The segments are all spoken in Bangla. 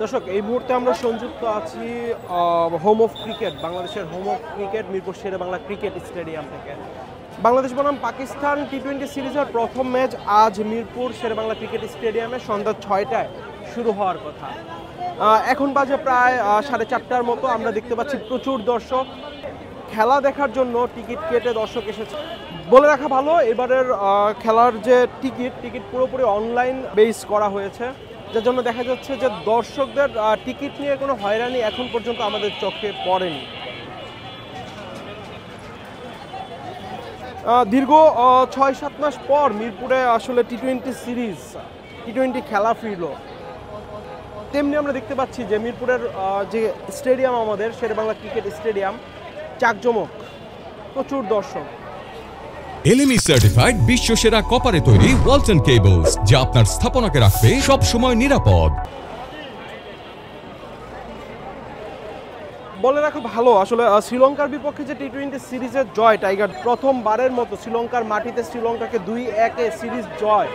দর্শক, এই মুহূর্তে আমরা সংযুক্ত আছি হোম অফ ক্রিকেট, বাংলাদেশের home of cricket Mirpur Sher-e-Bangla cricket stadium থেকে। বাংলাদেশ বনাম পাকিস্তান টি-20 সিরিজের প্রথম ম্যাচ আজ মিরপুর শেরেবাংলা ক্রিকেট স্টেডিয়ামে সন্ধ্যা 6টায় শুরু হওয়ার কথা। এখন বাজে প্রায় 4:30টার মতো। আমরা দেখতে পাচ্ছি প্রচুর দর্শক খেলা দেখার জন্য টিকিট কেটে দর্শক এসেছে। বলে রাখা ভালো, এবারের খেলার যে টিকিট পুরোপুরি অনলাইন বেস করা হয়েছে, যার জন্য দেখা যাচ্ছে যে দর্শকদের টিকিট নিয়ে কোনো হয়রানি এখন পর্যন্ত আমাদের চোখে পড়েনি। দীর্ঘ 6-7 মাস পর মিরপুরে আসলে টি-20 খেলা ফিরল। তেমনি আমরা দেখতে পাচ্ছি যে মিরপুরের যে স্টেডিয়াম, আমাদের শেরেবাংলা ক্রিকেট স্টেডিয়াম, জাঁকজমক, প্রচুর দর্শক। এলএমই সার্টিফাইড বিশ্বসেরা কপারে তৈরি ওয়ালটন কেবলস, যা আপনার স্থাপনাকে রাখবে সব সময় নিরাপদ। বলে রাখা ভালো, আসলে শ্রীলঙ্কার বিপক্ষে যে টি-20 সিরিজের জয় টাইগার, প্রথমবারের মতো শ্রীলঙ্কার মাটিতে শ্রীলঙ্কাকে 2-1 সিরিজ জয়।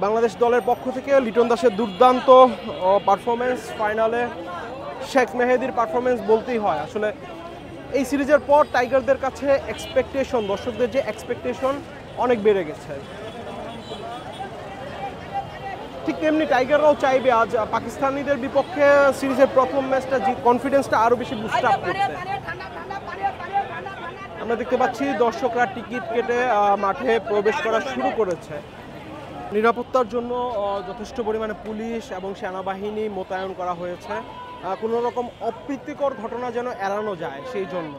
বাংলাদেশ দলের পক্ষ থেকে লিটন দাসের দুর্দান্ত পারফরমেন্স, ফাইনালে শেখ মেহেদীর পারফরমেন্স বলতেই হয়। আসলে এই সিরিজের পর টাইগারদের কাছে এক্সপেকটেশন, দর্শকদের যে এক্সপেকটেশন অনেক বেড়ে গেছে। ঠিক তেমনি টাইগাররাও চাইবে আজ পাকিস্তানিদের বিপক্ষে সিরিজের প্রথম ম্যাচটা কনফিডেন্সটা আরও বেশি বুস্ট আপ করতে। আমরা দেখতে পাচ্ছি দর্শকরা টিকিট কেটে মাঠে প্রবেশ করা শুরু করেছে। নিরাপত্তার জন্য যথেষ্ট পরিমাণে পুলিশ এবং সেনাবাহিনী মোতায়েন করা হয়েছে, কোনো রকম অপ্রীতিকর ঘটনা যেন এড়ানো যায় সেই জন্য।